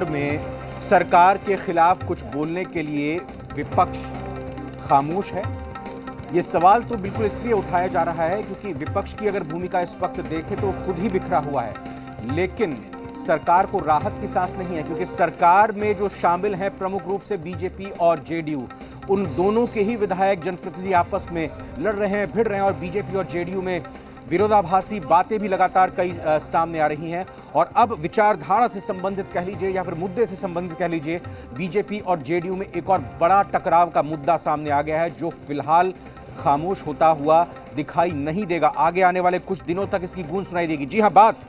में सरकार के खिलाफ कुछ बोलने के लिए विपक्ष खामोश है। ये सवाल तो बिल्कुल इसलिए उठाया जा रहा है क्योंकि विपक्ष की अगर भूमिका इस वक्त देखें तो खुद ही बिखरा हुआ है, लेकिन सरकार को राहत की सांस नहीं है क्योंकि सरकार में जो शामिल हैं प्रमुख रूप से बीजेपी और जेडीयू, उन दोनों के ही विधायक जनप्रतिनिधि आपस में लड़ रहे हैं, भिड़ रहे हैं और बीजेपी और जेडीयू में विरोधाभासी बातें भी लगातार कई सामने आ रही हैं। और अब विचारधारा से संबंधित कह लीजिए या फिर मुद्दे से संबंधित कह लीजिए, बीजेपी और जेडीयू में एक और बड़ा टकराव का मुद्दा सामने आ गया है जो फिलहाल खामोश होता हुआ दिखाई नहीं देगा। आगे आने वाले कुछ दिनों तक इसकी गूंज सुनाई देगी। जी हां, बात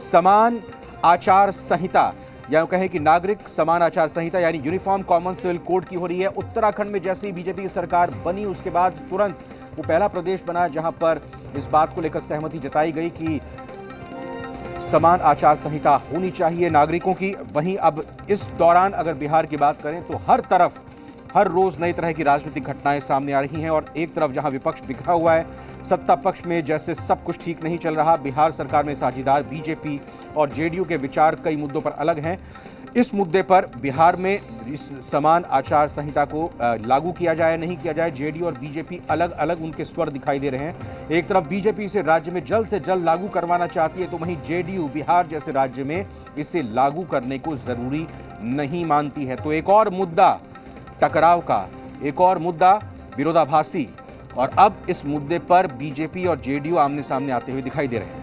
समान आचार संहिता या कहें कि नागरिक समान आचार संहिता यानी यूनिफॉर्म कॉमन सिविल कोड की हो रही है। उत्तराखंड में जैसे ही बीजेपी की सरकार बनी उसके बाद तुरंत वो पहला प्रदेश बना जहां पर इस बात को लेकर सहमति जताई गई कि समान आचार संहिता होनी चाहिए नागरिकों की। वहीं अब इस दौरान अगर बिहार की बात करें तो हर तरफ हर रोज नई तरह की राजनीतिक घटनाएं सामने आ रही हैं और एक तरफ जहां विपक्ष बिखरा हुआ है, सत्ता पक्ष में जैसे सब कुछ ठीक नहीं चल रहा। बिहार सरकार में साझेदार बीजेपी और जेडीयू के विचार कई मुद्दों पर अलग हैं। इस मुद्दे पर बिहार में इस समान आचार संहिता को लागू किया जाए नहीं किया जाए, जेडीयू और बीजेपी अलग अलग उनके स्वर दिखाई दे रहे हैं। एक तरफ बीजेपी इसे राज्य में जल्द से जल्द लागू करवाना चाहती है तो वहीं जेडीयू बिहार जैसे राज्य में इसे लागू करने को जरूरी नहीं मानती है। तो एक और मुद्दा टकराव का, एक और मुद्दा विरोधाभासी, और अब इस मुद्दे पर बीजेपी और जेडीयू आमने सामने आते हुए दिखाई दे रहे हैं।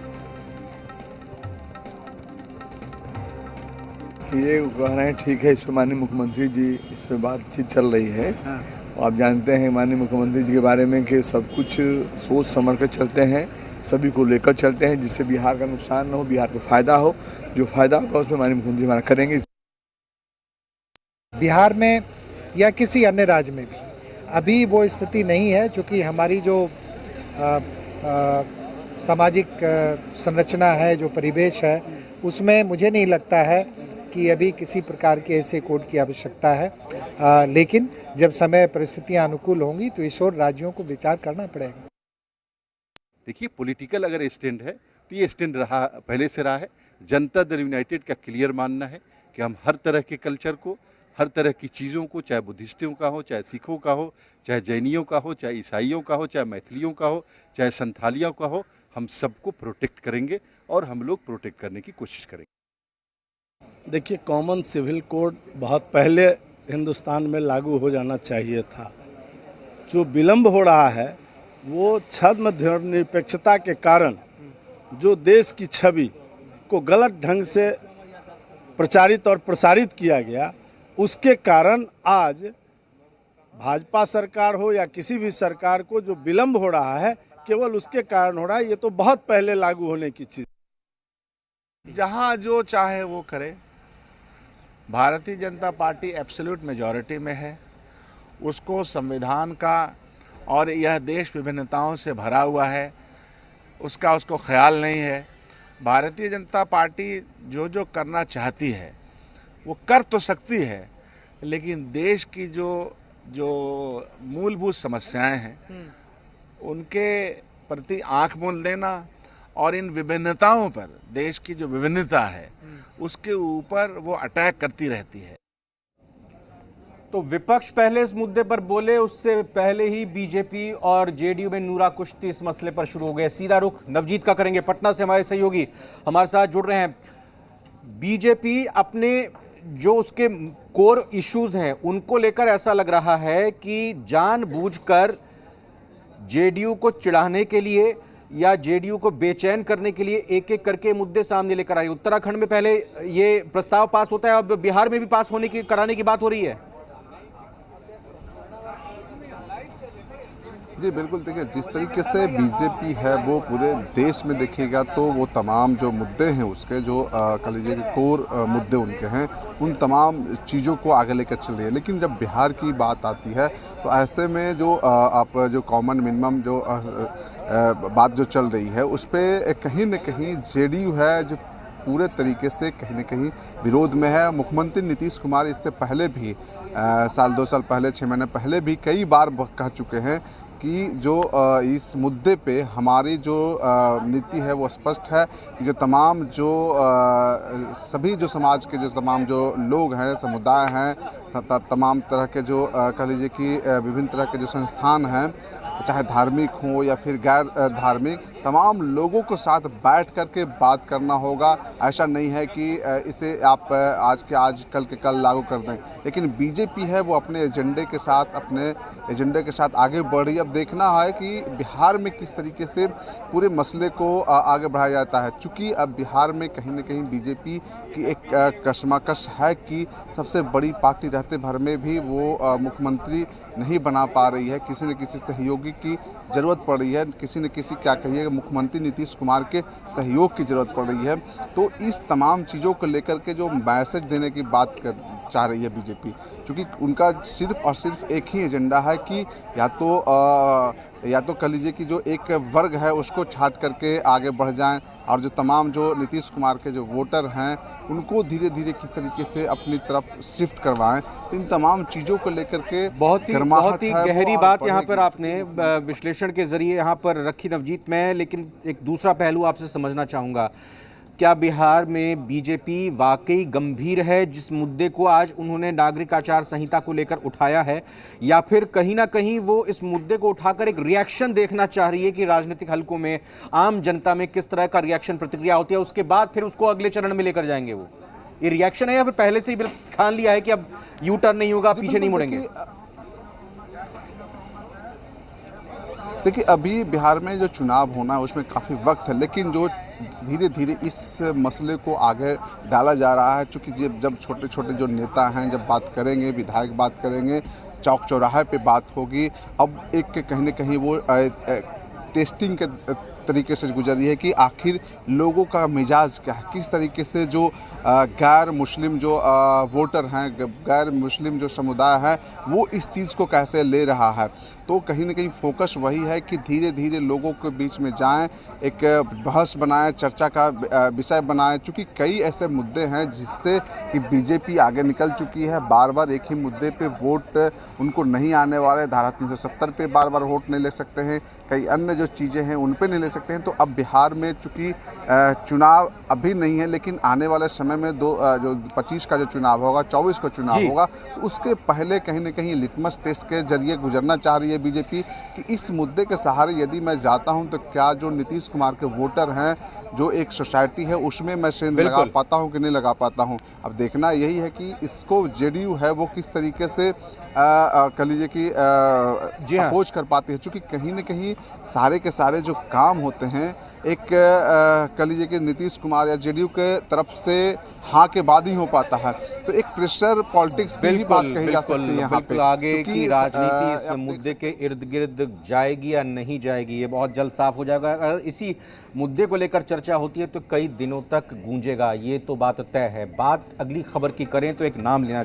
ये कह रहे हैं ठीक है, इस पर माननीय मुख्यमंत्री जी इस पर बातचीत चल रही है। आप जानते हैं माननीय मुख्यमंत्री जी के बारे में कि सब कुछ सोच समझ कर चलते हैं, सभी को लेकर चलते हैं जिससे बिहार का नुकसान न हो, बिहार को फायदा हो। जो फायदा होगा उसमें माननीय मुख्यमंत्री हमारा करेंगे। बिहार में या किसी अन्य राज्य में भी अभी वो स्थिति नहीं है, क्योंकि हमारी जो सामाजिक संरचना है, जो परिवेश है, उसमें मुझे नहीं लगता है कि अभी किसी प्रकार के ऐसे कोड की आवश्यकता है। लेकिन जब समय परिस्थितियां अनुकूल होंगी तो इस ओर राज्यों को विचार करना पड़ेगा। देखिए, पॉलिटिकल अगर स्टैंड है तो ये स्टैंड रहा, पहले से रहा है। जनता दल यूनाइटेड का क्लियर मानना है कि हम हर तरह के कल्चर को, हर तरह की चीज़ों को, चाहे बुद्धिस्टों का हो, चाहे सिखों का हो, चाहे जैनियों का हो, चाहे ईसाइयों का हो, चाहे मैथिलियों का हो, चाहे संथालियों का हो, हम सबको प्रोटेक्ट करेंगे और हम लोग प्रोटेक्ट करने की कोशिश करेंगे। देखिए, कॉमन सिविल कोड बहुत पहले हिंदुस्तान में लागू हो जाना चाहिए था। जो विलम्ब हो रहा है वो छद्म धर्मनिरपेक्षता के कारण जो देश की छवि को गलत ढंग से प्रचारित और प्रसारित किया गया, उसके कारण आज भाजपा सरकार हो या किसी भी सरकार को जो विलम्ब हो रहा है केवल उसके कारण हो रहा है। ये तो बहुत पहले लागू होने की चीज। जहां जो चाहे वो करे, Bharatiya Janata party absolute majority में है। उसको संविधान का और यह देश विभिन्नताओं से भरा हुआ है, उसको ख्याल नहीं है। भारतीय जनता पार्टी जो जो करना चाहती है वो कर तो सकती है, लेकिन देश की जो मूलभूत समस्याएं हैं उनके प्रति आंख मूंद देना और इन विभिन्नताओं पर, देश की जो विभिन्नता है उसके ऊपर वो अटैक करती रहती है। तो विपक्ष पहले इस मुद्दे पर बोले, उससे पहले ही बीजेपी और जेडीयू में नूरा कुश्ती इस मसले पर शुरू हो गए। सीधा रुख नवजीत का करेंगे, पटना से हमारे सहयोगी हमारे साथ जुड़ रहे हैं। बीजेपी अपने जो उसके कोर इश्यूज हैं उनको लेकर ऐसा लग रहा है कि जानबूझकर जेडीयू को चिढ़ाने के लिए या जेडीयू को बेचैन करने के लिए एक एक करके मुद्दे सामने लेकर आए। उत्तराखंड में पहले ये प्रस्ताव पास होता है, अब बिहार में भी पास कराने की बात हो रही है। जी बिल्कुल, देखिए जिस तरीके से बीजेपी है वो पूरे देश में देखिएगा तो वो तमाम जो मुद्दे हैं उसके जो कह लीजिए कि कोर मुद्दे उनके हैं, उन तमाम चीज़ों को आगे लेकर चल रही है। लेकिन जब बिहार की बात आती है तो ऐसे में जो आप जो कॉमन मिनिमम जो बात जो चल रही है उस पर कहीं न कहीं जेडीयू है जो पूरे तरीके से कहीं न कहीं विरोध में है। मुख्यमंत्री नीतीश कुमार इससे पहले भी साल 2 साल पहले, 6 महीने पहले भी कई बार कह चुके हैं कि जो इस मुद्दे पे हमारी जो नीति है वो स्पष्ट है कि जो तमाम जो सभी जो समाज के जो तमाम जो लोग हैं, समुदाय हैं, तमाम तरह के जो कह लीजिए कि विभिन्न तरह के जो संस्थान हैं, चाहे धार्मिक हो या फिर गैर धार्मिक, तमाम लोगों के साथ बैठ कर के बात करना होगा। ऐसा नहीं है कि इसे आप आज के आज कल के कल लागू कर दें, लेकिन बीजेपी है वो अपने एजेंडे के साथ आगे बढ़ रही है। अब देखना है कि बिहार में किस तरीके से पूरे मसले को आगे बढ़ाया जाता है, चूँकि अब बिहार में कहीं न कहीं बीजेपी की एक कशमकश है कि सबसे बड़ी पार्टी रहते भर में भी वो मुख्यमंत्री नहीं बना पा रही है। किसी न किसी सहयोगी की ज़रूरत पड़ रही है, किसी न किसी क्या कहिए मुख्यमंत्री नीतीश कुमार के सहयोग की ज़रूरत पड़ रही है। तो इस तमाम चीज़ों को लेकर के जो मैसेज देने की बात चाह रही है बीजेपी, क्योंकि उनका सिर्फ और सिर्फ एक ही एजेंडा है कि या तो कह लीजिए कि जो एक वर्ग है उसको छाट करके आगे बढ़ जाएं, और जो तमाम जो नीतीश कुमार के जो वोटर हैं उनको धीरे धीरे किस तरीके से अपनी तरफ शिफ्ट करवाएं। इन तमाम चीज़ों को लेकर के बहुत ही गहरी बात यहाँ पर आपने विश्लेषण के जरिए यहाँ पर रखी नवजीत। मैं लेकिन एक दूसरा पहलू आपसे समझना चाहूँगा, क्या बिहार में बीजेपी वाकई गंभीर है जिस मुद्दे को आज उन्होंने नागरिक आचार संहिता को लेकर उठाया है, या फिर कहीं ना कहीं वो इस मुद्दे को उठाकर एक रिएक्शन देखना चाह रही है कि राजनीतिक हलकों में आम जनता में किस तरह का रिएक्शन प्रतिक्रिया होती है, उसके बाद फिर उसको अगले चरण में लेकर जाएंगे? वो ये रिएक्शन है या फिर पहले से ही बस ठान लिया है कि अब यू टर्न नहीं होगा, पीछे नहीं मुड़ेंगे? देखिए, अभी बिहार में जो चुनाव होना है उसमें काफ़ी वक्त है, लेकिन जो धीरे धीरे इस मसले को आगे डाला जा रहा है, चूँकि जब छोटे छोटे जो नेता हैं जब बात करेंगे, विधायक बात करेंगे, चौक चौराहे पे बात होगी, अब एक कहीं न कहीं वो टेस्टिंग के तरीके से गुजर रही है कि आखिर लोगों का मिजाज क्या है, किस तरीके से जो गैर मुस्लिम जो वोटर हैं, गैर मुस्लिम जो समुदाय है, वो इस चीज़ को कैसे ले रहा है। तो कहीं ना कहीं फोकस वही है कि धीरे धीरे लोगों के बीच में जाएं, एक बहस बनाएं, चर्चा का विषय बनाएं, क्योंकि कई ऐसे मुद्दे हैं जिससे कि बीजेपी आगे निकल चुकी है। बार बार एक ही मुद्दे पे वोट उनको नहीं आने वाले, धारा 370 पे बार बार वोट नहीं ले सकते हैं, कई अन्य जो चीज़ें हैं उन पे नहीं ले सकते हैं। तो अब बिहार में चूँकि चुनाव अभी नहीं है, लेकिन आने वाले समय में जो 25 का जो चुनाव होगा, 24 का चुनाव होगा, तो उसके पहले कहीं ना कहीं लिटमस टेस्ट के जरिए गुजरना चाह रही है बीजेपी कि इस मुद्दे के सहारे यदि मैं जाता हूं तो क्या जो नीतीश कुमार के वोटर हैं, जो एक सोसाइटी है, उसमें मैं सेंध लगा पाता हूं कि नहीं लगा पाता हूं। अब देखना यही है कि इसको जेडीयू है वो किस तरीके से कह लीजिए कि अपोज कर पाती है, क्योंकि कहीं ना कहीं सारे के सारे जो काम होते हैं एक कह लीजिए कि नीतीश कुमार या जेडीयू के तरफ से हाँ के बाद ही हो पाता है। तो एक प्रेशर पॉलिटिक्स की भी बात कही जा सकती है यहाँ पे। आगे की राजनीति इस मुद्दे के इर्द गिर्द जाएगी या नहीं जाएगी, ये बहुत जल्द साफ हो जाएगा। अगर इसी मुद्दे को लेकर चर्चा होती है तो कई दिनों तक गूंजेगा, ये तो बात तय है। बात अगली खबर की करें तो एक नाम लेना